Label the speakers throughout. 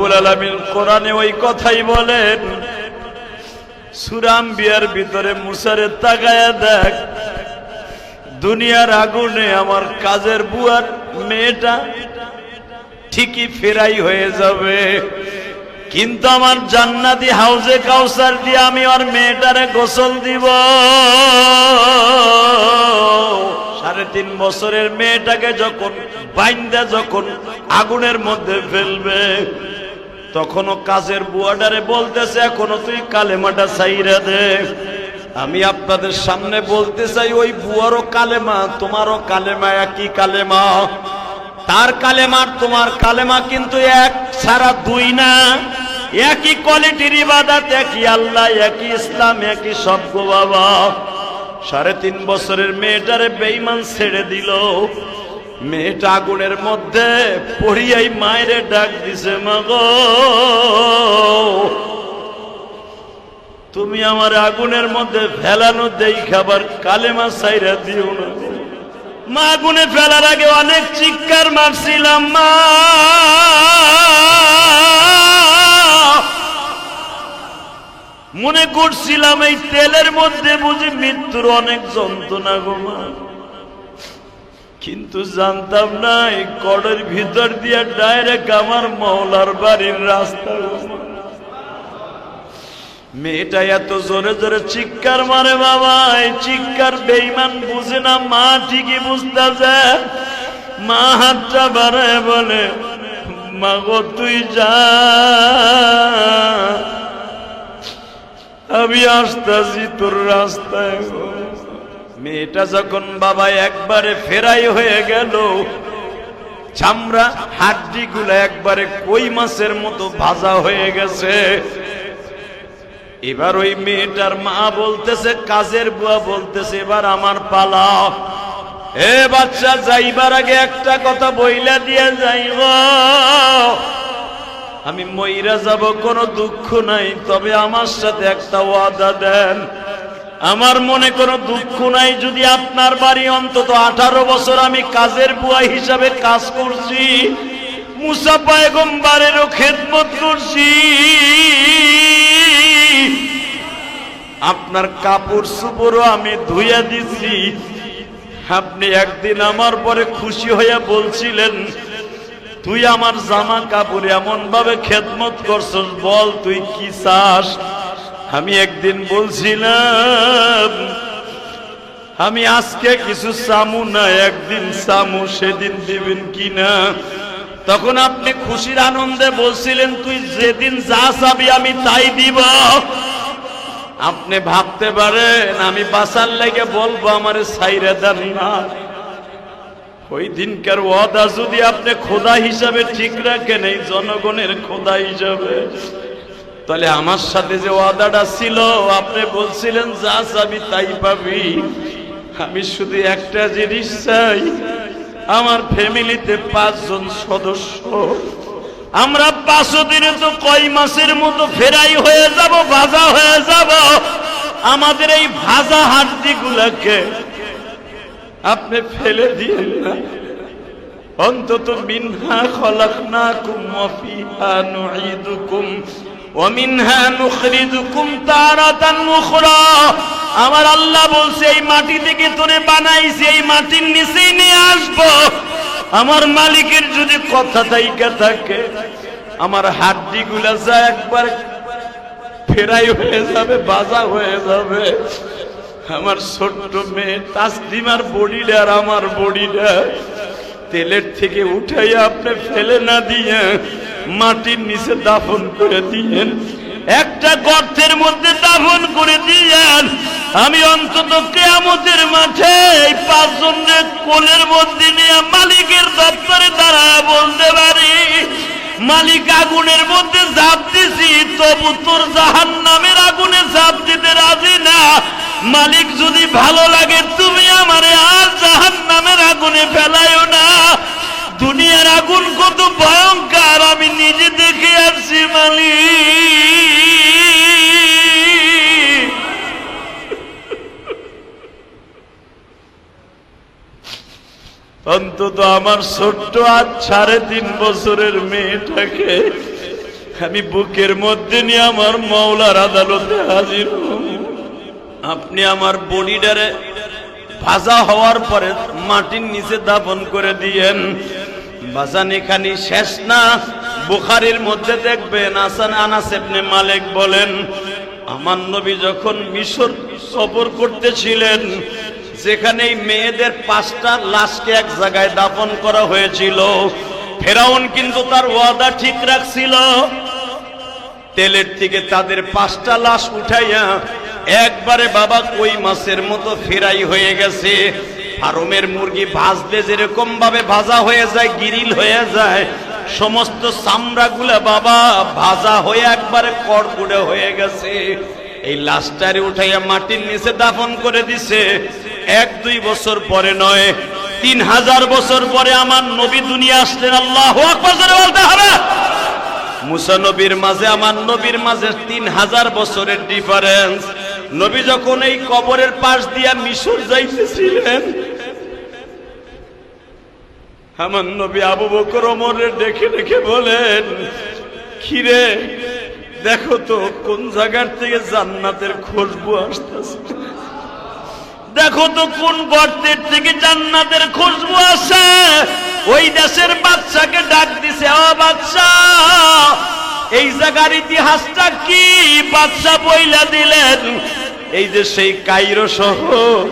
Speaker 1: রব্বুল আলামিন কোরআনে ওই কথাই বলেন, সূরা আম্বিয়ার ভিতরে মুসারে তাকায়া দেখ, দুনিয়ার আগুনে আমার কাজের বুয়ার মেয়েটা ঠিকই ফেরাই হয়ে যাবে, কিন্তু আমার জান্নাতি হাউজে কাউসার দিয়ে আমি ওর মেয়েটারে গোসল দিব। 3.5 বছরের মেয়েটাকে যখন বাইন্দা যখন আগুনের মধ্যে ফেলবে, তখনও কাজের বুয়াটারে বলতেছে, এখনো তুই কালেমাটা ছাইরা দে। আমি আপনাদের সামনে বলতে চাই, ওই বুয়ারও কালেমা তোমারও কালেমা একই কালেমা। তার কালেমার তোমার কালেমা কিন্তু এক ছাড়া দুই না, একই কোয়ালিটির ইবাদত, একই আল্লাহ, একই ইসলাম, একই সব গো বাবা। 3.5 বছরের মেয়েটারে বেঈমান ছেড়ে দিল, মেয়েটা আগুনের মধ্যে পড়িয়াই মায়েরে ডাক দিছে, মা গো তুমি আমার আগুনের মধ্যে ফেলানো দেই খাবার কালেমা ছাইরা দিও না। মা আগুনে ফেলার আগে অনেক চিৎকার মারছিলাম, মা মনে করছিলাম এই তেলের মধ্যে বুঝি মৃত্যুর অনেক যন্ত্রণা গো মা, কিন্তু জানতাম না এই কড়ের ভিতর দিয়ে ডাইরেক্ট আমার মওলার বাড়ির রাস্তা। মেয়েটা এত জোরে জোরে চিৎকার মারে বাবা, এই চিৎকার বেঈমান বুঝে না, মা ঠিকই বুঝতেছে। মা হাতটা বাড়ায় বলে, মা গো তুই যা, আমি আসতেছি তোর রাস্তায়। মেয়েটা যখন বাবা একবারে ফেরাই হয়ে গেল, চামড়া হাড্ডি গুলা একবারে কই মাছের মতো ভাজা হয়ে গেছে। এবার ওই মেয়েটার মা বলতেছে, কাজের বুয়া বলতেছে, এবার আমার পালা। এ বাচ্চা, যাইবার আগে একটা কথা বইলা দিয়ে যাইব, আমি মইরা যাব কোনো দুঃখ নাই, তবে আমার সাথে একটা ওয়াদা দেন। আমার মনে কোনো দুঃখ নাই যদি আপনার বাড়ি অন্তত 18 বছর আমি কাজের বুয়া হিসাবে কাজ করছি, মুসা পয়গম্বরেরও খেদমত করছি, আপনার কাপড় চোপড়ও আমি ধুইয়া দিছি। আপনি একদিন আমার পরে খুশি হইয়া বলছিলেন, তুই আমার জামা কাপড় এমন ভাবে খেদমত করছস, বল তুই কি চাস। আমি একদিন বলছিলাম, আমি আজকে কিছু চামু না, একদিন চামু, সেদিন দিবেন কিনা। তখন আপনি খুশির আনন্দে বলছিলেন, তুই যেদিন যা চাবি আমি তাই দিব। আপনি ভাবতে পারেন আমি বাঁচার লেগে বলবো আমারে ছাইরে দেন না। ওই দিনকার ওয়াদা যদি আপনি খোদা হিসাবে ঠিক রাখেন, এই জনগণের খোদা হিসাবে, তাহলে আমার সাথে যে ওয়াদাটা ছিল, আপনি বলছিলেন যা চাবি তাই পাবি। আমি শুধু একটা জিনিস চাই, আমার ফ্যামিলিতে 5 জন সদস্য, আমরা 5 দিনে তো কয় মাসের মতো ফেরাই হয়ে যাব, ভাজা হয়ে যাব। আমাদের এই ভাজা হাড্ডি গুলাকে আপনি ফেলে দিয়েন না, অন্তত মিনহা খলাকনাকুম ওয়া ফিহা নুঈদুকুম ওয়া মিনহা নুখরিজুকুম তারাতান উখরা। আমার আল্লাহ বলছে, এই মাটি থেকে তোরে বানাইছি, এই মাটির নিচেই নিয়ে আসবো। আমার মালিকের যদি কথা থাইকা থাকে, আমার হাড্ডি গুলা যা একবার ফেরাই হয়ে যাবে, বাজা হয়ে যাবে। আমার ছোট্ট মেয়ে তাসলিমার বডিটা আর আমার বডিটা তেলের থেকে উঠাইয়া আপনি ফেলে না দিয়ে মাটির নিচে দাফন করে দিয়েন, একটা গর্তের মধ্যে দাফন করে দিয়েন। আমি অন্তত কিয়ামতের মাঠে এই 5 জনের কোলের মধ্যে নিয়ে মালিকের দপ্তরে দাঁড়ায় বলতে পারি, মালিক আগুনের মধ্যে ঝাঁপ দিছি, তবু তোর জাহান্নামের আগুনে ঝাঁপ দিতে রাজি না। মালিক যদি ভালো লাগে তুমি আমারে আর জাহান্নামের আগুনে ফেলাইও না। দুনিয়ার আগুন কত ভয়ঙ্কর আমি নিজে দেখে আসছি মালিক। অন্তত আমার ছোট্ট আজ 3.5 বছরের মেয়েটাকে আমি বুকের মধ্যে নিয়ে আমার মাওলার আদালতে হাজির হব। আপনি আমার বডিটারে ভাজা হওয়ার পরে মাটির নিচে দাফন করে দিয়েন। বাজান এখানে শেষ না, বুখারীর মধ্যে দেখবেন আনাস ইবনে মালিক বলেন, আমার নবী যখন মিশর সফর করতেছিলেন, যেখানে মেয়েদের 5টা লাশকে এক জায়গায় দাফন করা হয়েছিল, ফেরাউন কিন্তু তার ওয়াদা ঠিক রাখছিল। তেলের থেকে তাদের 5টা লাশ উঠাইয়া একবারে বাবা কই মাছের মতো ফেরাই হয়ে গেছে। ফার্মের মুরগি ভাজলে যেরকম ভাবে ভাজা হয়ে যায়, গিরিল হয়ে যায়, সমস্ত চামড়াগুলা বাবা ভাজা হয়ে একবারে কড়কুড়ে হয়ে গেছে। এই লাশটারে উঠাইয়া মাটির নিচে দাফন করে দিছে। 1-2 বছর পরে নয়, 3000 বছর পরে আমার নবী দুনিয়া আসলেন। আল্লাহু আকবার বলতে হবে। মুসা নবীর মাঝে আমার নবীর মাঝে 3000 বছরের ডিফারেন্স। নবী যখন এই কবরের পাশ দিয়া মিশর যাইতেছিলেন, আমার নবী আবু বকর ওমরের ডেকে ডেকে বলেন, কিরে দেখো তো কোন জায়গার থেকে জান্নাতের খুশবু আসতেছে, দেখো তো কোন গর্তের থেকে জান্নাতের খুশবু আসে। ওই দেশের বাদশাকে ডাক দিছে, ও বাদশা, এই জায়গার ইতিহাসটা কি? বাদশা বইলা দিলেন, এই যে সেই কায়রো শহর,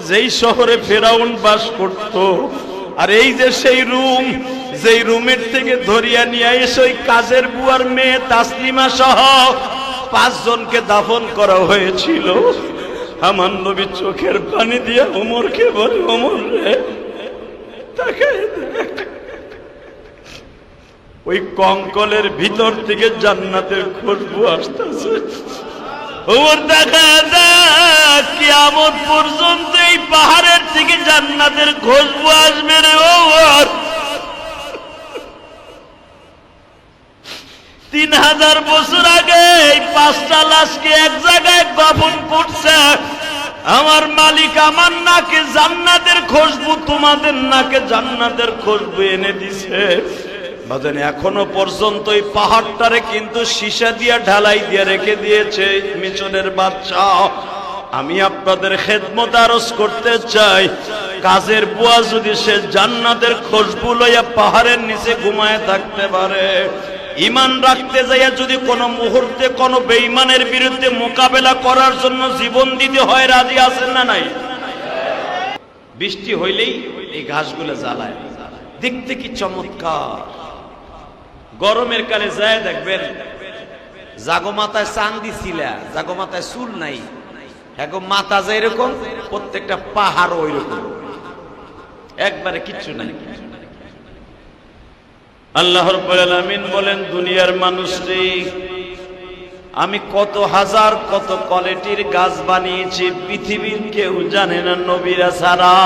Speaker 1: যেই শহরে ফেরাউন বাস করত, আর এই যে সেই রুম, যেই রুমের থেকে ধরিয়া নিয়ে এসে ওই কাজের বুয়ার মেয়ে তাসলিমা সহ 5 জনকে দাফন করা হয়েছিল। আমার নবী চোখের পানি দিয়ে ওমরকে বলে, ওমর রে তাকায় দেখ, ওই কঙ্কলের ভিতর থেকে জান্নাতের খুশবু আসতেছে। ওমর দেখা দেখ, কিয়ামত পর্যন্ত এই পাহাড়ের থেকে জান্নাতের খুশবু আসবে রে ওমর। 3000 বছর আগে এই 5টা লাশকে এক জায়গায় দাফন করছে। আমার মালিক আমার নাকে জান্নাতের খুশবু, তোমাদের নাকে জান্নাতের খুশবু এনে দিছে। বাজান এখনো পর্যন্ত এই পাহাড়টারে কিন্তু সীসা দিয়া ঢালাই দিয়ে রেখে দিয়েছে মিশরের বাদশা। আমি আপনাদের খেদমত আরজ করতে চাই, কাজের বুয়া যদি সে জান্নাতের খুশবু লইয়া পাহাড়ের নিচে ঘুমায় থাকতে পারে, ঈমান রাখতে যাইয়া যদি কোনো মুহূর্তে কোনো বেঈমানের বিরুদ্ধে মোকাবেলা করার জন্য জীবন দিতে হয়, রাজি আছেন না নাই? বৃষ্টি হইলেই এই ঘাসগুলো জ্বালায়, দেখতে কি চমৎকার। গরমের কালে যায় দেখবেন, জাগো মাথায় চান্দি ছিলা, জাগো মাথায় চুল নাই, এখন মাথা যায় এরকম, প্রত্যেকটা পাহাড় ওই রকম, একবারে কিচ্ছু নাই। আল্লাহ রাব্বুল আলামিন বলেন, দুনিয়ার মানুষরে আমি কত হাজার কত কোয়ালিটির গাছ বানিয়েছি, পৃথিবীর কেউ জানে না নবীরা ছাড়া।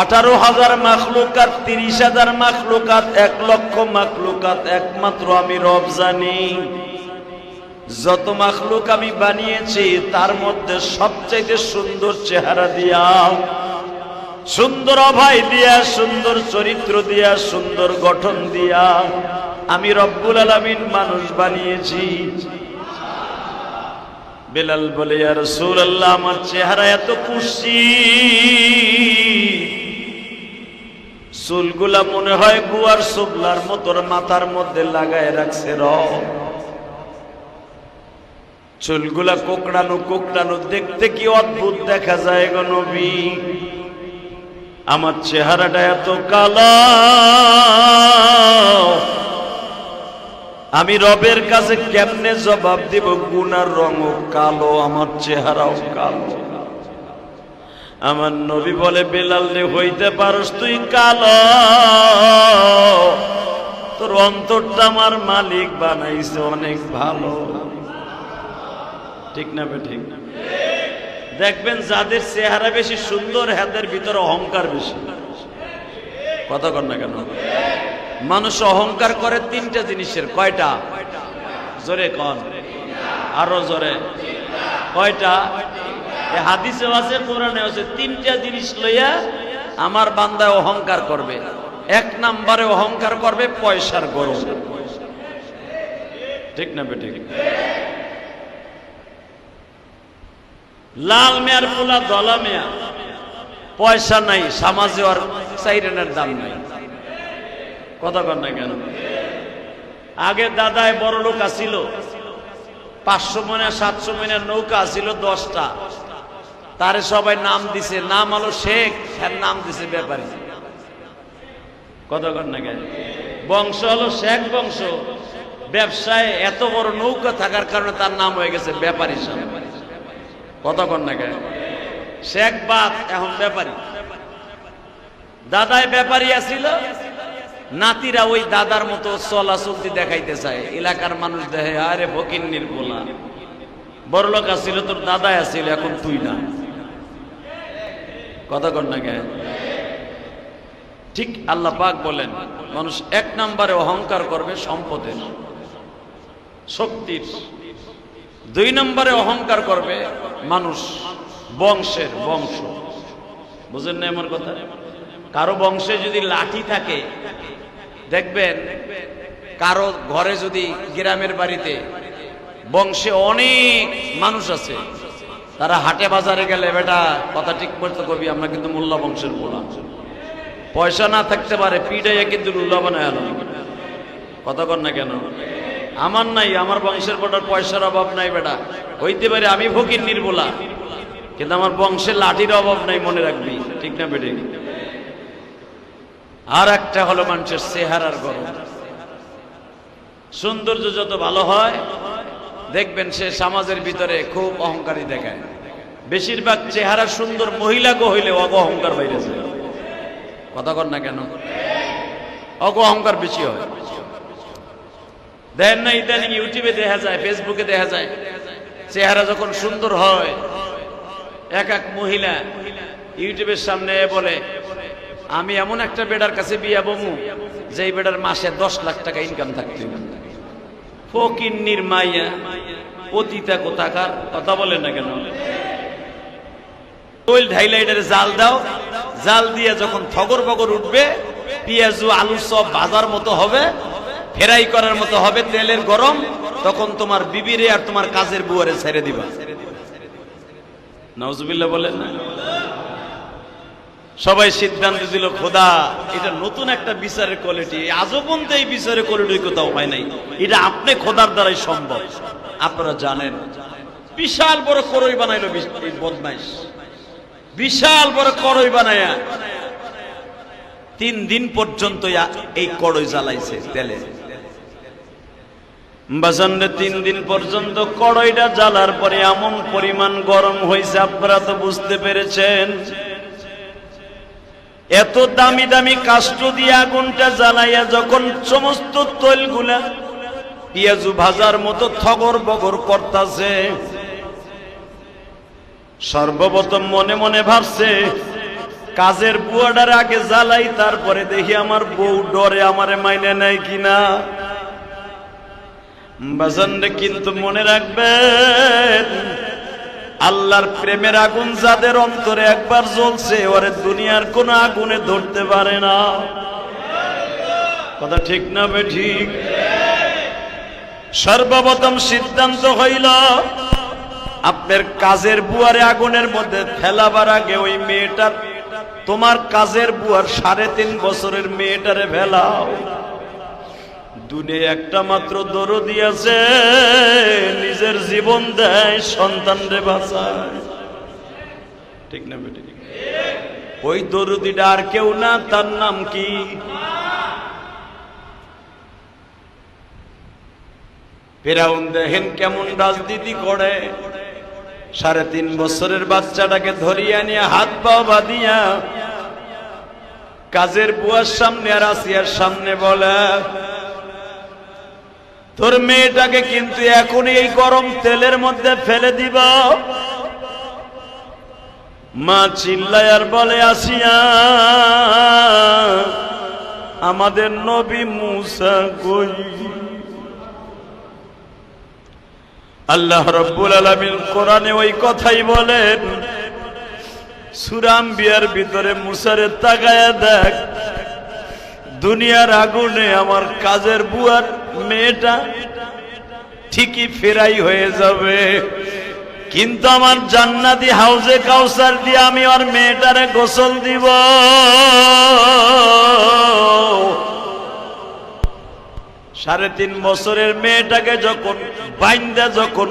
Speaker 1: 18,000 মাখলুকাত, 30,000 মাখলুকাত, 1 লক্ষ মাখলুকাত একমাত্র আমি রব জানি। যত মাখলুক আমি বানিয়েছি তার মধ্যে সবচেয়ে সুন্দর চেহারা দিয়া, সুন্দর অভয় দিয়া, সুন্দর চরিত্র দিয়া, সুন্দর গঠন দিয়া আমি রব্বুল আলামিন মানুষ বানিয়েছি। বেলাল বলে, ইয়া রাসূলুল্লাহ, আমার চেহারা এত কুৎসি, চুলগুলা মনে হয় গুয়ার সুবলার মতো মাথার মধ্যে লাগায় রাখছে। চুলগুলা কোকড়ানো কোকড়ানো, দেখতে কি অদ্ভুত দেখা যায় গো নবী। আমার চেহারাটা এত কালো, আমি রবের কাছে কেমনে জবাব দিব? গুনার রঙও কালো, আমার চেহারাও কালো। আমার নবী বলে, বেলাল রে, হইতে পারস তুই কালো, তোর অন্তরটা আমার মালিক বানাইছে অনেক ভালো। ঠিক না বে ঠিক? দেখবেন যাদের চেহারা বেশি সুন্দর, হাতের ভিতরে অহংকার বেশি। কথা কর না কেন? মানুষ অহংকার করে 3টা জিনিসের। কয়টা? জোরে কন, আরো জোরে। কয়টা? হাদিসে আছে, কোরআনে আছে, 3টা জিনিস লইয়া আমার বান্দায় অহংকার করবে। 1 নম্বরে অহংকার করবে পয়সার গরম। ঠিক না বেঠিক? লাল মেয়ার পোলা দলা মেয়া, পয়সা নাই, সমাজে আর চাইরেনের দাম নাই। কথা কর না কেন? আগে দাদায় বড় লোক আসিল, 500 মনে 700 মনের নৌকা আসিল 10টা, তারে সবাই নাম দিছে, নাম হলো শেখ, এর নাম দিছে ব্যাপারী। কথা কর না কেন? বংশ হলো শেখ বংশ, ব্যবসায় এত বড় নৌকা থাকার কারণে তার নাম হয়ে গেছে ব্যাপারী সাহেব। কথা কর না কেন? শেখ বাদ, এখন ব্যাপারী। দাদায় ব্যাপারী আসিল, নাতিরা ওই দাদার মতো চলা চলতি দেখাইতে চায়, এলাকার মানুষ দেখে আরে ফকিন্নির পোলা। বড় লোক আসিল, তোর দাদাই আসিল, এখন তুই না। কথা কর না কেন? ঠিক আল্লাহ পাক বলেন, মানুষ 1 নম্বরে অহংকার করবে সম্পদের, শক্তির। 2 নম্বরে অহংকার করবে মানুষ বংশের, বংশ। বুঝেন না আমার কথা? কারো বংশে যদি লাঠি থাকে, দেখবেন কারো ঘরে যদি গ্রামের বাড়িতে বংশে অনেক মানুষ আছে, তারা হাটে বাজারে গেলে বেটা কথা ঠিক বলতে কবি, আমরা কিন্তু মোল্লা বংশের পোলা। পয়সা না থাকতে পারে, পিড়াইয়া কিন্তু লুল্লা বানায়। কথা কর না কেন? আমার নাই, আমার বংশের বেটার পয়সার অভাব নাই বেটা, হইতে পারে আমি ফকিন্নির পোলা, কিন্তু আমার বংশের লাঠির অভাব নাই, মনে রাখবি। ঠিক না বেটে? আর একটা হলো মানুষের চেহারার গরম। সৌন্দর্য যত ভালো হয় দেখবেন সে সমাজের ভিতরে খুব অহংকারী দেখায়। বেশিরভাগ চেহারা সুন্দর মহিলাকে হইলে অহংকার বাইরে যায়। কথা কর না কেন? অহংকার বেশি হয়। দেখেন না ইদানিং ইউটিউবে দেখা যায়, ফেসবুকে দেখা যায়, চেহারা যখন সুন্দর হয়, এক এক মহিলা ইউটিউবের সামনে বলে আমি এমন একটা বেটার কাছে বিয়া বমু যে এই বেটার মাসে 10 লাখ টাকা ইনকাম থাকতে। ফকিন্নির মাইয়া, পতিতা কোথাকার। কথা বলেন না কেন? তৈল ঢাইলা এটারে জাল দাও, জাল দিয়ে যখন থগর বগর উঠবে, পেঁয়াজু আলু সব বাজার মতো হবে, ফেরাই করার মতো হবে, তেলের গরম, তখন তোমার বিবিরে আর তোমার কাজের বুয়ারে ছেড়ে দিবা। নাউজুবিল্লাহ বলেন না? সবাই সিদ্ধান্ত দিল খোদা এটা নতুন একটা বিচারের কোয়ালিটি, আজও পর্যন্ত এই বিচারের কোয়ালিটি কোথাও হয় নাই, এটা আপনি খোদার দ্বারাই সম্ভব। আপনারা জানেন বিশাল বড় করই বানাইলো এই বদমাইশ, বিশাল বড় করই বানায়া 3 দিন পর্যন্ত এই কড়ই জ্বালাইছে তেলে। বাজানরে 3 দিন পর্যন্ত কড়ইটা জ্বালার পরে এমন পরিমাণ গরম হয়েছে, আপনারা তো বুঝতে পেরেছেন। এত দামি দামি কাষ্ঠ দিয়ে আগুনটা জ্বালাইয়া যখন সমস্ত তৈলগুলা পেঁয়াজু ভাজার মতো থগর বগর করতাছে, সর্বপ্রথম মনে মনে ভাবছে কাজের বুয়াটার আগে জ্বালাই, তারপরে দেখি আমার বউ ডরে আমারে মাইনে নেয় কিনা। বাজানরে কিন্তু মনে রাখবেন, আল্লাহর প্রেমের আগুন যাদের অন্তরে একবার জ্বলছে, ওরে দুনিয়ার কোন আগুনে ধরতে পারে না। কথা ঠিক না বেঠিক? সর্বপ্রথম সিদ্ধান্ত হইল আপনার কাজের বুয়ারে আগুনের মধ্যে ফেলাবার আগে ওই মেয়েটার, তোমার কাজের বুয়ার 3.5 বছরের মেয়েটারে ফেলাও। দুনিয়া একটা মাত্র দরদি আছে, নিজের জীবন দেয় সন্তানরে বাঁচায়। ঠিক না বেটি? ওই দরদিটা আর কেউ না, তার নাম কি? ফিরাউন দেখেন কেমন রাজনীতি করে, 3.5 বছরের বাচ্চাটাকে ধরিয়া নিয়ে হাত পা বাঁধিয়া কাজের বুয়ার সামনে আর আসিয়ার সামনে বলে, তোর মেয়েটাকে কিন্তু এখনই এই গরম তেলের মধ্যে ফেলে দিব। মা চিল্লায় আর বলে, আসিয়া আমাদের নবী মুসা কই? আল্লাহ রাব্বুল আলামিন কোরআনে ওই কথাই বলেন, সূরা আম্বিয়ার ভিতরে মুসারে তাকায়া দেখ, দুনিয়ার আগুনে আমার কাজের বুয়ার মেয়েটা ঠিকই ফেরাই হয়ে যাবে। কিন্তু আমার জান্নাতি হাউজে কাউসার দিয়ে আমি আর মেয়েটারে গোসল দিব। 3.5 বছরের মেয়েটাকে যখন বাইন্দা যখন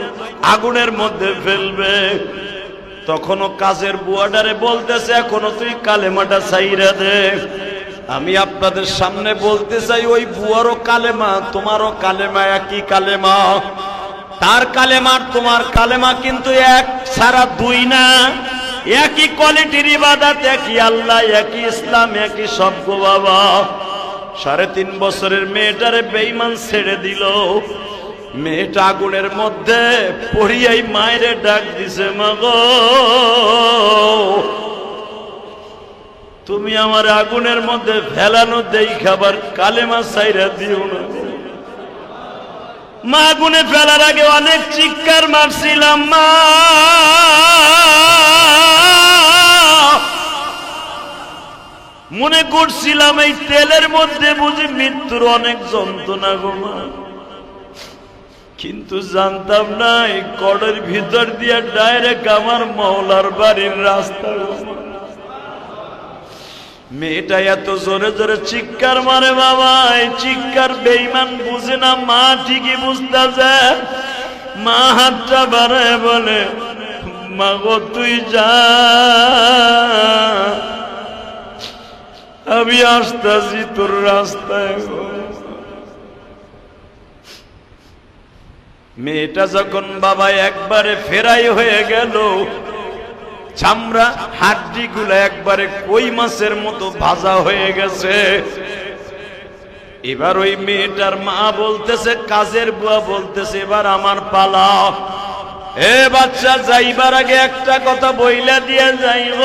Speaker 1: আগুনের মধ্যে ফেলবে, তখনও কাজের বুয়াডারে বলতেছে এখনো তুই কালেমাটা ছাইরা দে। আমি আপনাদের সামনে বলতে চাই, ওই বুয়ারও কালেমা তোমারও কালেমা একই কালেমা। তার কালেমার তোমার কালেমা কিন্তু এক ছাড়া দুই না, একই কোয়ালিটির ইবাদত, একই আল্লাহ, একই ইসলাম, একই সব গো বাবা। 3.5 বছরের মেয়েটারে বেঈমান ছেড়ে দিল। মেয়েটা আগুনের মধ্যে পড়িয়াই মায়েরে ডাক দিছে, মা গো তুমি আমার আগুনের মধ্যে ফেলানো দেই খাবার কালেমা ছাইরা দিও না। মা আগুনে ফেলার আগে অনেক চিৎকার মারছিলাম, মা মনে করছিলাম এই তেলের মধ্যে বুঝি মৃত্যুর অনেক যন্ত্রণা গো মা, কিন্তু জানতাম না এই কড়ের ভিতর দিয়ে ডাইরেক্ট আমার মওলার বাড়ির রাস্তা। মেয়েটা এত জোরে জোরে চিৎকার মারে বাবা, এই চিৎকার বেঈমান বুঝে না, মা ঠিকই বুঝতেছে। মা হাতটা বাড়ায় বলে, মা গো তুই যা, আমি আসতেছি তোর রাস্তায়। মেয়েটা যখন বাবা একবারে ফেরাই হয়ে গেল, চামড়া হাড্ডি গুলো একবারে কই মাছের মতো ভাজা হয়ে গেছে। এবার ওই মেয়েটার মা বলতেছে, কাজের বুয়া বলতেছে, এবার আমার পালা। এ বাচ্চা, যাইবার আগে একটা কথা বইলা দিয়ে যাইব,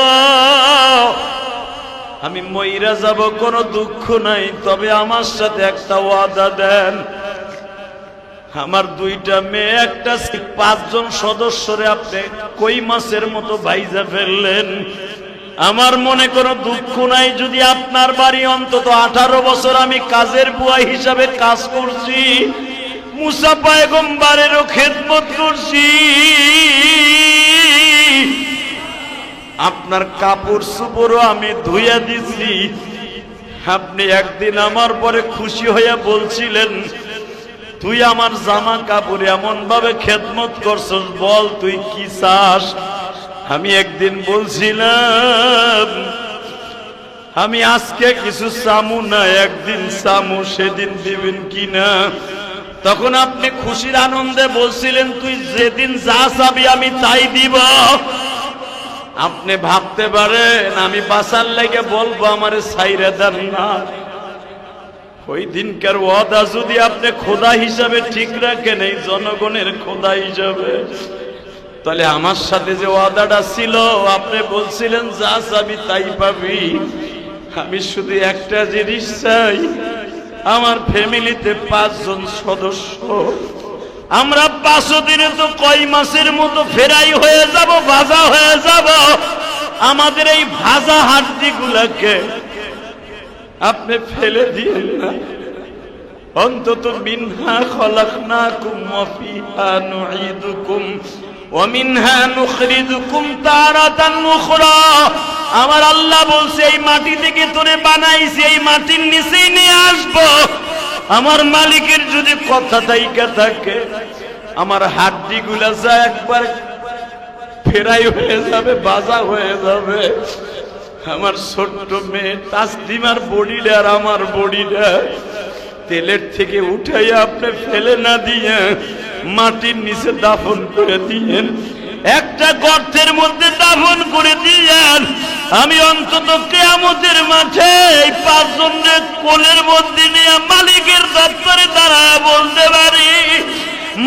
Speaker 1: আমি মইরা যাব কোনো দুঃখ নাই, তবে আমার সাথে একটা ওয়াদা দেন। আমার 2টা মেয়ে, একটা 5 জন সদস্যরে আপনি কই মাছের মতো ভাইজা ফেললেন। আমার মনে কোনো দুঃখ নাই, যদি আপনার বাড়ি অন্তত 18 বছর আমি কাজের বুয়া হিসাবে কাজ করছি, মুসা পয়গম্বরেরও খেদমত করছি, আপনার কাপড় চোপড়ও আমি ধুইয়া দিছি। আপনি একদিন আমার পরে খুশি হইয়া বলছিলেন, তুই আমার জামা কাপড় এমন ভাবে খেদমত করছস, বল তুই কি চাস। আমি একদিন বলছিলাম আমি আজকে কিছু চামু না, একদিন চামু, সেদিন দিবেন কিনা। তখন আপনি খুশির আনন্দে বলছিলেন, তুই যেদিন যা চাবি আমি তাই দিব। আপনি ভাবতে পারেন আমি বাঁচার লাগে বলবো আমারে ছাইরা দেন না। ওই দিনকার ওয়াদা যদি আপনি খোদা হিসাবে ঠিক রাখেন, এই জনগণের খোদা হিসাবে, তাহলে আমার সাথে যে ওয়াদাটা ছিল, আপনি বলছিলেন যা চাবি তাই পাবি। আমি শুধু একটা জিনিস চাই, আমার ফ্যামিলিতে 5 জন সদস্য, আমরা 5 দিনে তো কই মাছের মতো ফেরাই হয়ে যাব, ভাজা হয়ে যাব। আমাদের এই ভাজা হাড্ডি গুলাকে আপনি ফেলে দিয়েন না, অন্তত মিনহা খলাকনাকুম ওয়া ফিহা নুঈদুকুম ওয়া মিনহা নুখরিজুকুম তারাতান উখরা। আমার আল্লাহ বলছে, এই মাটি থেকে তোরে বানাইছি, এই মাটির নিচেই নিয়ে আসবো। আমার মালিকের যদি কথা থাইকা থাকে, আমার হাড্ডি গুলা যা একবার ফেরাই হয়ে যাবে, বাজা হয়ে যাবে। আমার ছোট্ট মেয়ে তাসলিমার বডিটা আর আমার বডিটা তেলের থেকে উঠাইয়া আপনি ফেলে না দিয়ে মাটির নিচে দাফন করে দিয়েন, একটা গর্তের মধ্যে দাফন করে দিয়েন। আমি অন্তত কিয়ামতের মাঠে এই 5 জনের কোলের মধ্যে নিয়ে মালিকের দপ্তরে দাঁড়ায় বলতে পারি,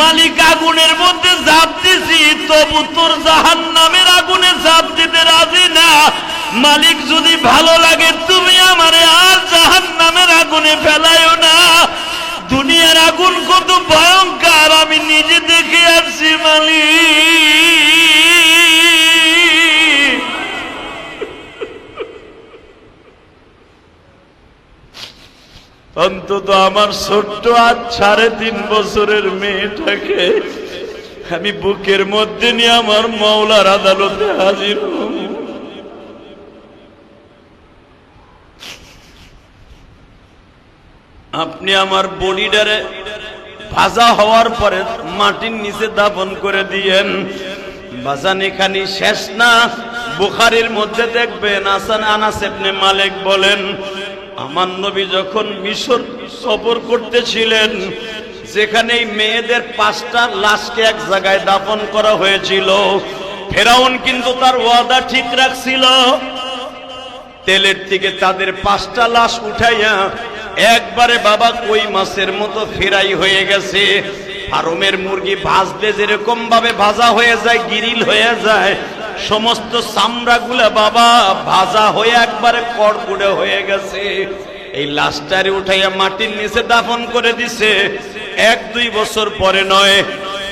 Speaker 1: মালিক আগুনের মধ্যে ঝাঁপ দিছি, তবু তোর জাহান্নামের আগুনে ঝাঁপ দিতে রাজি না। মালিক যদি ভালো লাগে তুমি আমারে আর জাহান্নামের আগুনে ফেলাইও না। দুনিয়ার আগুন কত ভয়ঙ্কর আমি নিজে দেখে আসছি মালিক। অন্তত আমার ছোট্ট আজ 3.5 বছরের মেয়েটাকে আমি বুকের মধ্যে নিয়ে আমার মাওলার আদালতে হাজির হব। আপনি আমার বডিটারে ভাজা হওয়ার পরে মাটির নিচে দাফন করে দিয়েন। বাজান এখানে শেষ না, বুখারীর মধ্যে দেখবেন আনাস ইবনে মালিক বলেন, আমার নবী যখন মিশর সফর করতেছিলেন, যেখানে মেয়েদের 5টা লাশকে এক জায়গায় দাফন করা হয়েছিল, ফেরাউন কিন্তু তার ওয়াদা ঠিক রাখছিল। তেলের থেকে তাদের 5টা লাশ উঠাইয়া একবারে বাবা কই মাছের মতো ফেরাই হয়ে গেছে। ফার্মের মুরগি ভাজলে যেরকম ভাবে ভাজা হয়ে যায়, গিরিল হয়ে যায়, সমস্ত চামড়াগুলা বাবা ভাজা হয়ে একবারে কড়কুড়ে হয়ে গেছে। এই লাশটারে উঠাইয়া মাটির নিচে দাফন করে দিছে। 1-2 বছর পরে নয়,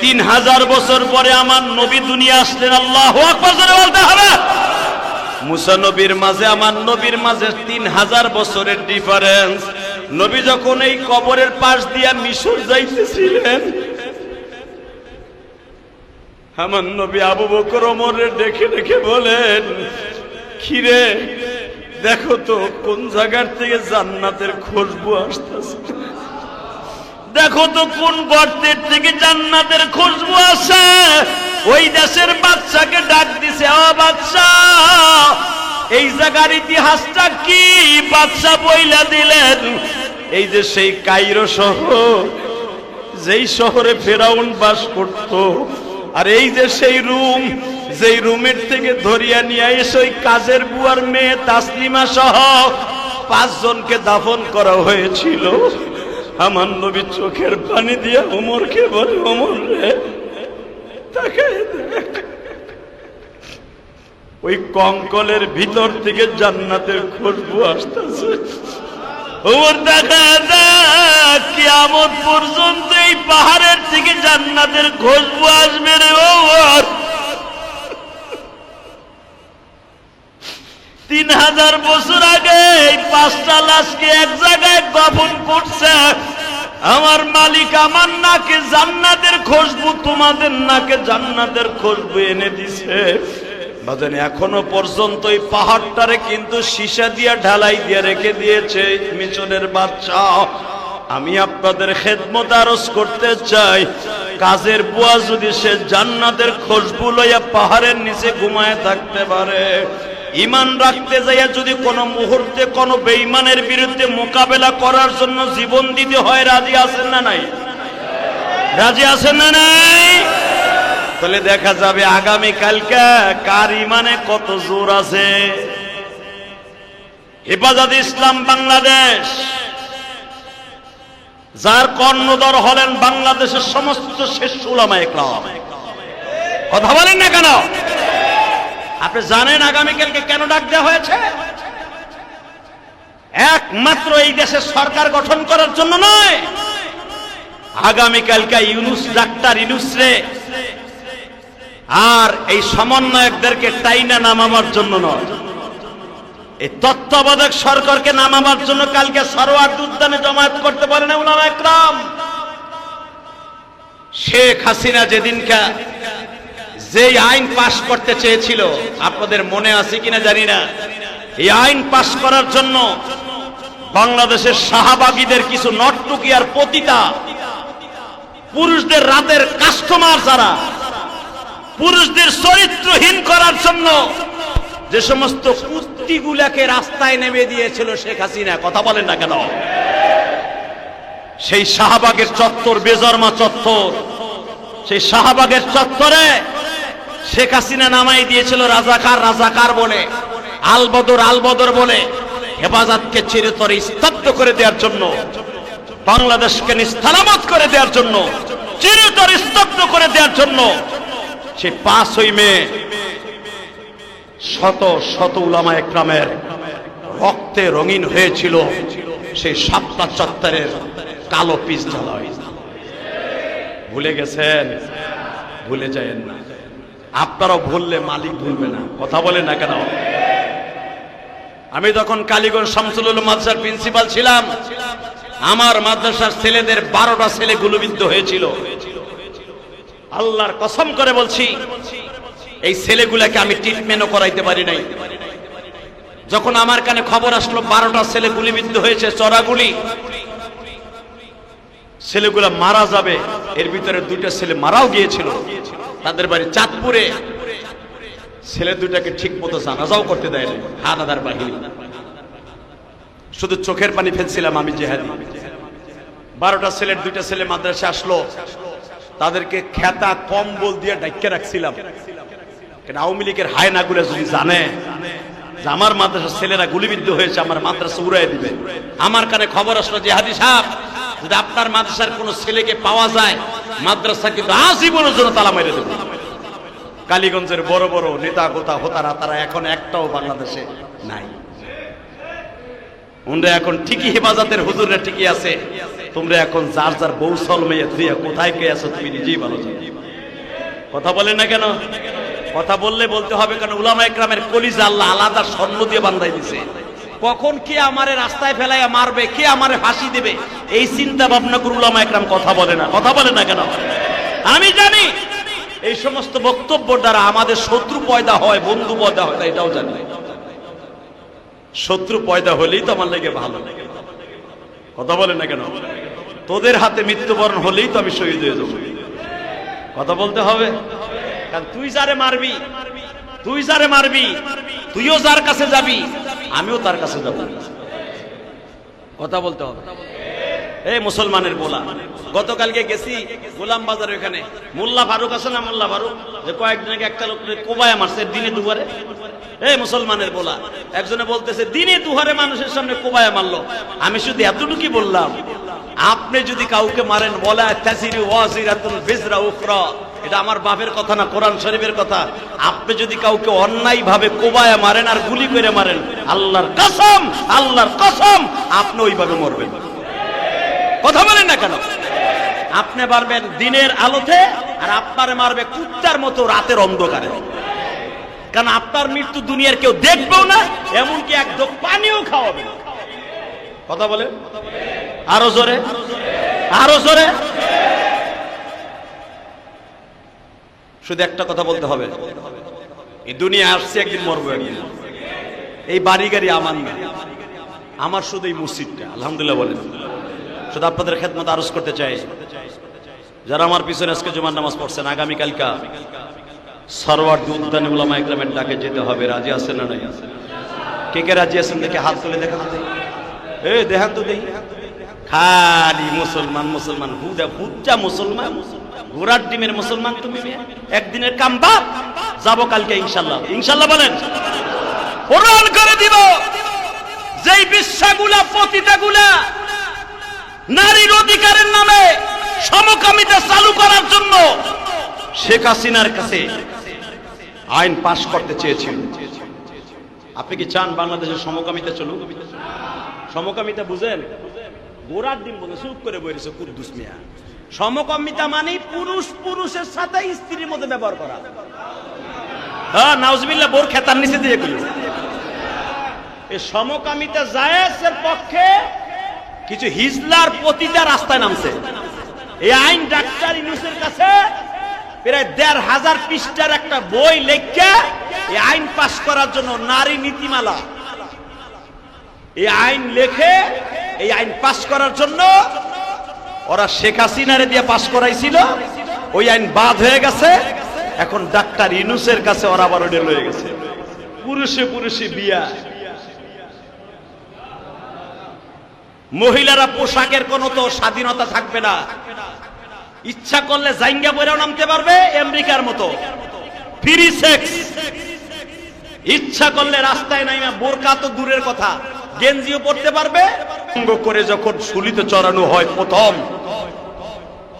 Speaker 1: 3000 বছর পরে আমার নবী দুনিয়া আসলেন। আল্লাহু আকবার বলতে হবে। মুসা নবীর মাঝে আমার নবীর মাঝে 3000 বছরের ডিফারেন্স। নবী যখন এই কবরের পাশ দিয়া মিশর যাইতেছিলেন, আমার নবী আবু বকর ওমরের ডেকে ডেকে বলেন, কিরে দেখো তো কোন জায়গার থেকে জান্নাতের খুশবু আসতেছে, দেখো তো কোন গর্তের থেকে জান্নাতের খুশবু আসে। ওই দেশের বাদশাকে ডাক দিছে, ও বাদশা, এই জায়গার ইতিহাসটা কি? বাদশা বইলা দিলেন, এই যে সেই কায়রো শহর, যেই শহরে ফেরাউন বাস করত, আর এই যে সেই রুম, যেই রুমের থেকে ধরিয়া নিয়ে এসে ওই কাজের বুয়ার মেয়ে তাসলিমা সহ 5 জনকে দাফন করা হয়েছিল। আমার নবী চোখের পানি দিয়ে ওমরকে বলে, ওমর রে তাকায় দেখ, ওই কঙ্কলের ভিতর থেকে জান্নাতের খুশবু আসতেছে। ওমর দেখা দেখ, কিয়ামত পর্যন্ত এই পাহাড়ের থেকে জান্নাতের খুশবু আসবে রে ওমর। 3000 বছর আগে এই 5টা লাশকে এক জায়গায় দাফন করছে। আমার মালিক আমার নাকে জান্নাতের খুশবু, তোমাদের নাকে জান্নাতের খুশবু এনে দিছে। বাজান এখনো পর্যন্ত এই পাহাড়টারে কিন্তু সীসা দিয়া ঢালাই দিয়ে রেখে দিয়েছে মিশরের বাদশা। আমি আপনাদের খেদমত আরজ করতে চাই, কাজের বুয়া যদি সে জান্নাতের খুশবু লইয়া পাহাড়ের নিচে ঘুমায় থাকতে পারে, ইমান রাখতে যাইয়া যদি কোনো মুহূর্তে কোনো বেঈমানের বিরুদ্ধে মোকাবেলা করার জন্য জীবন দিতে হয়, রাজি আছেন না নাই? রাজি আছেন না নাই? তাহলে দেখা যাবে আগামী কালকে কার ইমানে কত জোর আছে। হেফাজত ইসলাম বাংলাদেশ, যার কর্ণধর হলেন বাংলাদেশের সমস্ত শ্রেষ্ঠ উলামায়ে কেরাম। কথা বলেন না কেন? আপনি জানেন আগামীকালকে কেন ডাক দেওয়া হয়েছে? একমাত্র এই দেশের সরকার গঠন করার জন্য নয়, আগামীকালকে ইউনূস, ডাক্তার ইউনূস রে আর এই সমন্বয়কদেরকে টাইনা নামাবার জন্য নয়, এই তত্ত্বাবধায়ক সরকারকে নামাবার জন্য কালকে সরোয়ার্দী উদ্যানে জমায়েত করতে পারে না উলামায়ে কেরাম। শেখ হাসিনা যেদিনকা যে আইন পাশ করতে চেয়েছিল, আপনাদের মনে আছে কিনা জানি না, এই আইন পাশ করার জন্য বাংলাদেশের শাহবাগীদের কিছু নর্তকী আর পতিতা পুরুষদের রাতের কাস্টমার, যারা পুরুষদের চরিত্রহীন করার জন্য যে সমস্ত কুস্তিগুলাকে রাস্তায় নেমে দিয়েছিল শেখ হাসিনা। কথা বলেন না কেন? সেই শাহবাগের চত্বর, বেজরমা চত্বর, সেই শাহবাগের চত্বরে শেখ হাসিনা নামাই দিয়েছিল রাজাকার রাজাকার বলে, আলবদর আলবদর বলে, হেফাজতকে চিরতরে স্তব্ধ করে দেওয়ার জন্য, বাংলাদেশকে নিস্তালামত করে দেওয়ার জন্য, চিরতরে স্তব্ধ করে দেওয়ার জন্য সে 5ই মে শত শত উলামায়ে কেরামের রক্তে রঙিন হয়েছিল সেই শাপলা চত্বরের কালো পিচ জ্বালায়। ভুলে গেছেন? ভুলে যায়েন না। আপনারাও ভুললে মালিক ভুলবে না। কথা বলেন না কেন? আমি তখন কালীগঞ্জ শামসুল উলুম মাদ্রাসার প্রিন্সিপাল ছিলাম।
Speaker 2: আমার মাদ্রাসার ছেলেদের 12টা ছেলে গুলিবিদ্ধ হয়েছিল। আল্লাহর কসম করে বলছি, এই ছেলেগুলাকে আমি ট্রিটমেন্টও করাইতে পারি নাই। যখন আমার কানে খবর আসলো 12টা ছেলে গুলিবিদ্ধ হয়েছে, চড়াগুলি, ছেলেগুলা মারা যাবে, এর ভিতরে 2টা ছেলে মারাও গিয়েছিল। তাদের বাড়ি চাঁদপুরে। ছেলে 2টাকে ঠিক মতো জানাজাও করতে দেয় না হানাদার বাহিনী। শুধু চোখের পানি ফেলছিলাম আমি জিহাদি। 12টা ছেলের 2টা ছেলে মাদ্রাসা আসলো, তাদেরকে খেতা কম্বল দিয়ে ঢাইকে রাখছিলাম। কেন আওয়ামী লীগের হায়নাগুলো যদি জানে যে আমার মাদ্রাসার ছেলেরা গুলিবিদ্ধ হয়েছে, আমার মাদ্রাসা উড়াই দিবে। আমার কানে খবর আসলো, জিহাদি সাহেব, যদি আপনার মাদ্রাসার কোন ছেলেকে পাওয়া যায়, মাদ্রাসা কিন্তু আজীবনের জন্য তালা মেরে দেবে। কালীগঞ্জের বড় বড় নেতা গোতা হোতারা তারা এখন একটাও বাংলাদেশে নাই। ওনরা এখন ঠিকই হেফাজতের হুজুররা ঠিকই আছে। তোমরা এখন যার যার বৌসল মেয়ে তুই কোথায় কে আছো তুমি নিজেই ভালো জানো। কথা বলেন না কেন? কথা বললে বলতে হবে, কারণ উলামা ইকরামের কলিজা আল্লাহ আলাদা স্বর্ণ দিয়ে বান্ধাই দিছে। কখন কে আমারে রাস্তায় ফেলাইয়া মারবে, কে আমারে ফাঁসি দেবে, এই চিন্তা ভাবনা করে উলামা ইকরাম কথা বলে না। কথা বলে না কেন? আমি জানি এই সমস্ত বক্তব্য দ্বারা আমাদের শত্রু পয়দা হয়, বন্ধু পয়দা হয়, এটাও জানি। শত্রু পয়দা হলেই তো আমার লেগে ভালো। কথা বলে না কেন? তোদের হাতে মৃত্যুবরণ হলেই তো আমি শহীদ হয়ে যাবো। কথা বলতে হবে, কারণ তুই যারে মারবি, তুইও যার কাছে যাবি, আমিও তার কাছে যাব। কথা বলতে হবে। এই মুসলমানের বলা, গতকালকে গেছি গোলাম বাজার, ওখানে মোল্লা ফারুক আছে না, মোল্লা ফারুক, যে কয়েকদিন আগে একটা লোক কোবায় মারছে দিনে দুবারে। এই মুসলমানের বলা, একজনে বলতেছে দিনে দুহারে মানুষের সামনে কোবায় মারলো। আমি শুধু এতটুকুই বললাম, আপনি যদি কাউকে মারেন, বলা তাসিরু ওয়াজিরাতুল বিজরা উখরা, এটা আমার বাপের কথা না, কোরআন শরীফের কথা। আপনি যদি কাউকে অন্যায় ভাবে কোবায় মারেন আর গুলি করে মারেন, আল্লাহর কসম আপনি ওইভাবে মরবেন। কথা বলেন না কেন? আপনি মারবেন দিনের আলোতে, আর আপনারে মারবে কুত্তার মতো রাতের অন্ধকারে। কারণ আপনার মৃত্যু দুনিয়ার কেউ দেখবেও না, এমনকি এক ঢোক পানিও খাওয়াবে না। কথা বলেন আরো জোরে, আরো জোরে। শুধু একটা কথা বলতে হবে, এই দুনিয়া আসছে একদিন, মরবো একদিন। এই বাড়ি গাড়ি আমার না, আমার শুধু এই মসজিদটা। আলহামদুলিল্লাহ বলেন। শুধু আপনাদের খেদমত আরজ করতে চাই, যারা আমার পিছনে আজকে জুমার নামাজ পড়ছেন, আগামীকালকা সরওয়ার্দী উদ্যানে উলামা ইকরামের ডাকে যেতে হবে। রাজি আছেন না নাই? কে কে রাজি আছেন? দেখে হাত তুলে দেখান তো। দেখান তো দেখি। খালি মুসলমান মুসলমান, হুদা মুসলমান, ঘোড়ার ডিমের মুসলমান। তুমি একদিনের কাম বাপ, যাবো কালকে ইনশাল্লাহ। ইনশাল্লাহ বলেন। প্রমাণ করে দিব যেই বিশ্বাগুলা পতিতাগুলা নারীর অধিকারের নামে সমকামিতা চালু করার জন্য শেখ হাসিনার কাছে আইন পাশ করতে চেয়েছিল। আপনি কি চান বাংলাদেশের সমকামিতা চলুক? সমকামিতা বুঝেন? গোড়ার ডিম বলে চুপ করে বলেছে কুদ্দুস মিয়া। সমকামিতা মানে পুরুষ পুরুষের সাথে স্ত্রীর মধ্যে ব্যবহার করা। হ্যাঁ, নাউজুবিল্লাহ, বোর খেতার নিচে দিয়ে কইল। এই সমকামিতা জায়েজের পক্ষে কিছু হিজলার পতিতা রাস্তায় নামছে। এই আইন ডাক্তার ইউনূসের কাছে প্রায় ১৫০০ পৃষ্ঠার একটা বই লেখা এই আইন পাশ করার জন্য, নারী নীতিমালা, এই আইন লেখে এই আইন পাশ করার জন্য ওরা শেখ হাসিনারে দিয়ে পাশ করাইছিল। ওই আইন বাদ হয়ে গেছে, এখন ডাক্তার ইউনূসের কাছে ওরা আবার ওটা লয়ে গেছে। পুরুষে পুরুষে বিয়া, মহিলারা পোশাকের কোনো তো স্বাধীনতা থাকবে না। ইচ্ছা করলে জাইঙ্গা পরেও নামতে পারবে আমেরিকার মতো, ফ্রি সেক্স। ইচ্ছা করলে রাস্তায় নাইমা, বোরকা তো দূরের কথা, গেঞ্জিও পরতে পারবে। অঙ্গ করে যখন শুলিতে চড়ানো হয় প্রথম,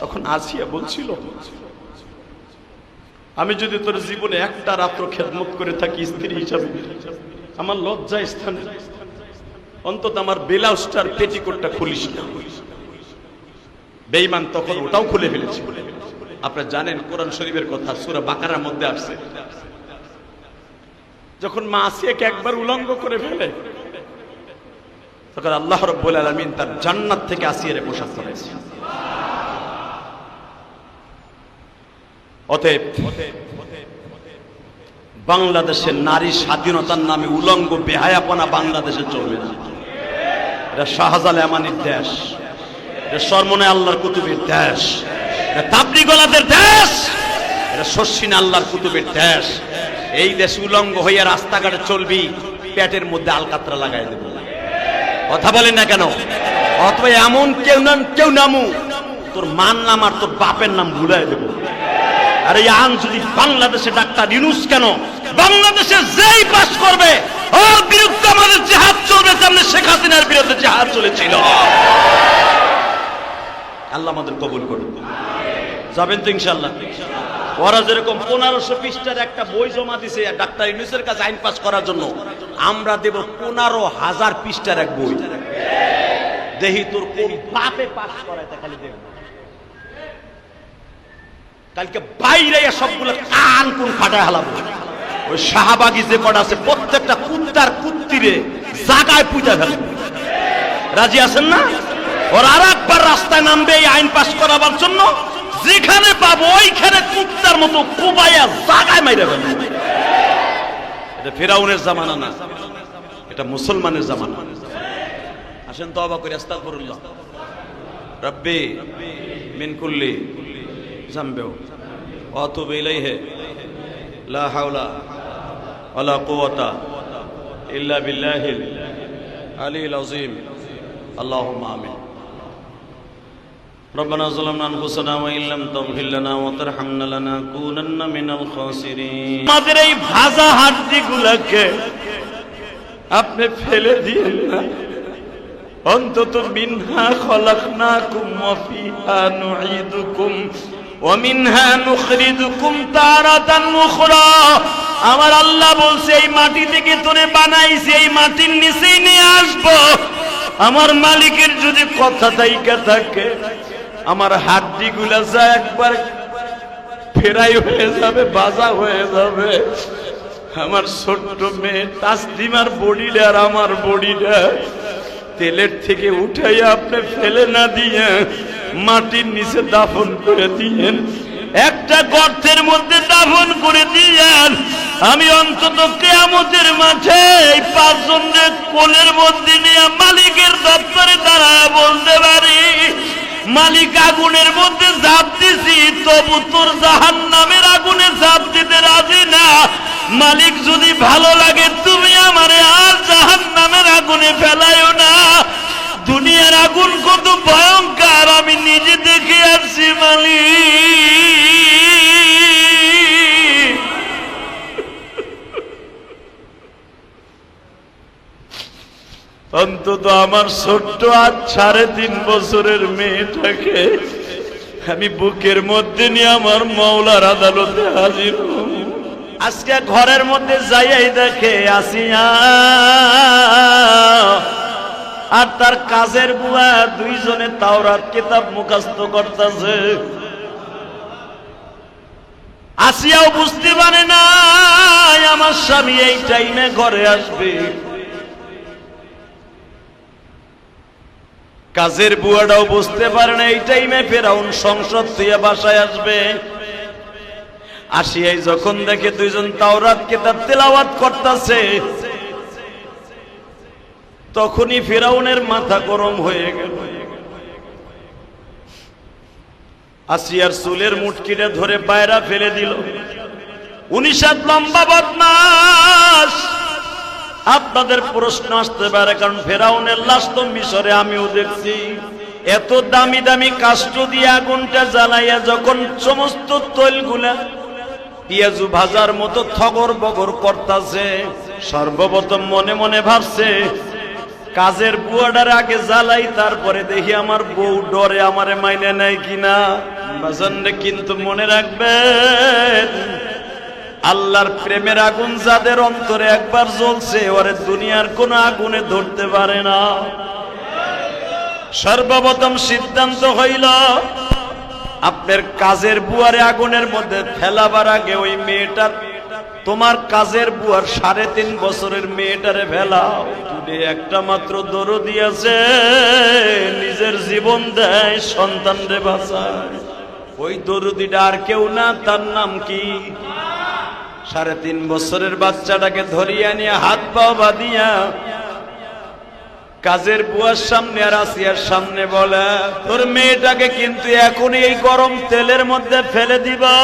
Speaker 2: তখন আসিয়া বলছিল, আমি যদি তোর জীবনে একটা রাত্র খেদমত করে থাকি স্ত্রী হিসাবে, আমার লজ্জা স্থান, অন্তত আমার ব্লাউজটার পেটিকোটটা খুলিস না। বেঈমান তখন ওটাও খুলে ফেলেছে। আপনারা জানেন কোরআন শরীফের কথা, সূরা বাকারার মধ্যে আসছে, যখন মা আসিয়াকে একবার উলঙ্গ করে ফেলে, তখন আল্লাহ রাব্বুল আলামিন তার জান্নাত থেকে আসিয়ারে পোশাক করেছে। অতএব বাংলাদেশের নারী স্বাধীনতার নামে উলঙ্গ বেহায়াপনা বাংলাদেশে চলবে না। এটা শাহজালাল আমানির দেশ, এটা সরমনে আল্লাহর কুতুবের দেশ, এটা তাবলিগওয়ালাদের দেশ, এটা শর্ষিনা আল্লাহর কুতুবের দেশ। এই দেশ উলঙ্গ হইয়া রাস্তাঘাটে চলবি, পেটের মধ্যে আলকাতরা লাগাই দেব। কথা বলেন না কেন? অথবা এমন কেউ নামু তোর মান নাম আর তোর বাপের নাম ভুলাই দেব। আর এই আইন যদি বাংলাদেশে ডাক্তার ইউনূস কেন, বাংলাদেশে যেই পাস করবে ওর বিরুদ্ধে আমাদের জিহাদ চলবে, যেমন শেখ হাসিনার বিরুদ্ধে জিহাদ চলেছিল। আল্লাহ আমাদের কবুল করুন। যাবেন তো ইনশাআল্লাহ? ওরা যেরকম 1500 পৃষ্ঠার একটা বই জমা দিছে ডাক্তার ইউনূসের কাছে আইন পাস করার জন্য, আমরা দেব 15,000 পৃষ্ঠার এক বই। দেখি তোর কোন বাপে পাস করায় তা খালি দেখব। কালকে বাইরে সবগুলো কান কোন ফাটায় হালাবো। ওই শাহবাগী যে কটা আছে প্রত্যেকটা কুত্তার কুত্তিরে জায়গায় পুঁতা ফেলবে। রাজি আছেন না? ওর আর একবার রাস্তায় নামবে এই আইন পাস করাবার জন্য, যেখানে পাবো ওইখানে কুত্তার মতো কোবাইয়া জায়গায় মাইরা ফেলবে। এটা ফিরাউনের জামানা না, এটা মুসলমানের জামানা। আসেন তওবা করি, আস্তাগফিরুল্লাহ রব্বি মিন কুল্লি জামবি ওয়া আতুবু ইলাইহি লা হাওলা ওয়ালা কুওয়াতা ইল্লা বিল্লাহিল আলিয়্যিল আযীম। আল্লাহুম্মা আমিন। ربنا ظلمنا انفسنا وان لم تغفر لنا وترحمنا لنكونن من الخاسرين। আমাদের এই ভাজা হাড্ডিগুলোকে আপনি ফেলে দিয়েন না, অন্তত মিনহা খলাকনাকুম ওয়া ফিহা নুঈদুকুম ওয়া মিনহা নুখরিজুকুম তারাতান উখরা। আমার আল্লাহ বলছে এই মাটি থেকে তোরে বানাইছি, এই মাটির নিচেই নিয়ে আসবো। আমার মালিকের যদি কথা দাইকা থাকে, আমার হাড্ডিগুলা যা একবার ফেরাই হয়ে যাবে, বাজা হয়ে যাবে। আমার ছোট্ট মেয়ে তাসলিমার বডিটা আর আমার বডিটা তেলের থেকে উঠাইয়া আপনি ফেলে না দিয়ে মাটির নিচে দাফন করে দিয়েন, একটা গর্তের মধ্যে দাফন করে দিয়েন। আমি অন্তত কিয়ামতের মাঠে এই 5 জনের কোলের মধ্যে নিয়ে মালিকের দপ্তরে দাঁড়ায় বলতে পারি, মালিক আগুনের মধ্যে ঝাঁপ দিছি, তবু তোর জাহান্নামের আগুনে ঝাঁপ দিতে রাজি না। মালিক যদি ভালো লাগে তুমি আমারে আর জাহান্নামের আগুনে ফেলাইও না। দুনিয়ার আগুন কত ভয়ঙ্কর আমি নিজে দেখে আসছি মালিক। অন্তত আমার ছোট্ট আর 3.5 বছরের মেয়েটাকে আমি বুকের মধ্যে নিয়ে আমার মাওলার আদালতে হাজির হব। আজকে ঘরের মধ্যে যাইয়াই দেখে আসিয়া আর তার কাজের বুয়া 2 জনে তাওরাত কিতাব মুখস্থ করতেছে। আসিয়াও বুঝতে পারে না আমার স্বামী এই টাইমে ঘরে আসবে। কাজের বুয়াটাও বুঝতে পারে না এই টাইমে ফেরাউন সংসদ থেকে বাসায় আসবে। আসিয়াই যখন দেখে 2 জন তাওরাত কিতাব তেলাওয়াত করতেছে, তখনই ফেরাউনের মাথা গরম হয়ে গেল। আসিয়ার চুলের মুটকিটা ধরে বাইরে ফেলে দিল। 19 লম্বা বদমাশ। আপনাদের প্রশ্ন আসতে পারে, কারণ ফেরাউনের লাশ তো মিশরে আমিও দেখছি। এত দামি দামি কাষ্ঠ দিয়ে আগুনটা জ্বালাইয়া যখন সমস্ত তৈলগুলা পেঁয়াজু ভাজার মতো থগর বগর করতেছে, সর্বপ্রথম মনে মনে ভাবছে কাজের বুয়াটার আগে জ্বালাই, তারপরে দেখি আমার বউ ডরে আমারে মাইনে নেয় কিনা। কিন্তু মনে রাখবেন, আল্লাহর প্রেমের আগুন যাদের অন্তরে একবার জ্বলছে, ওরে দুনিয়ার কোন আগুনে ধরতে পারে না। সর্বপ্রথম সিদ্ধান্ত হইল আপনার কাজের বুয়ারে আগুনের মধ্যে ফেলাবার আগে ওই মেয়েটার, তোমার কাজের বুয়ার 3.5 বছরের মেয়েটারে ফেলাও।
Speaker 1: আপনি একটা মাত্র দরদি আছে, নিজের জীবন দেয় সন্তানরে বাঁচায়। ওই দরদিটা আর কেউ না, তার নাম কি? 3.5 বছরের বাচ্চাটাকে ধরিয়া নিয়ে হাত পা বাঁধিয়া কাজের বুয়ার সামনে আর আসিয়ার সামনে বলে, তোর মেয়েটাকে কিন্তু এখনই এই গরম তেলের মধ্যে ফেলে দিবা।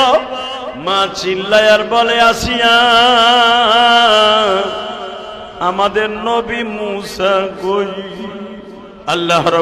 Speaker 1: মা চিল্লায় আর বলে, আসিয়া আমাদের নবী মুসা কই? আল্লাহ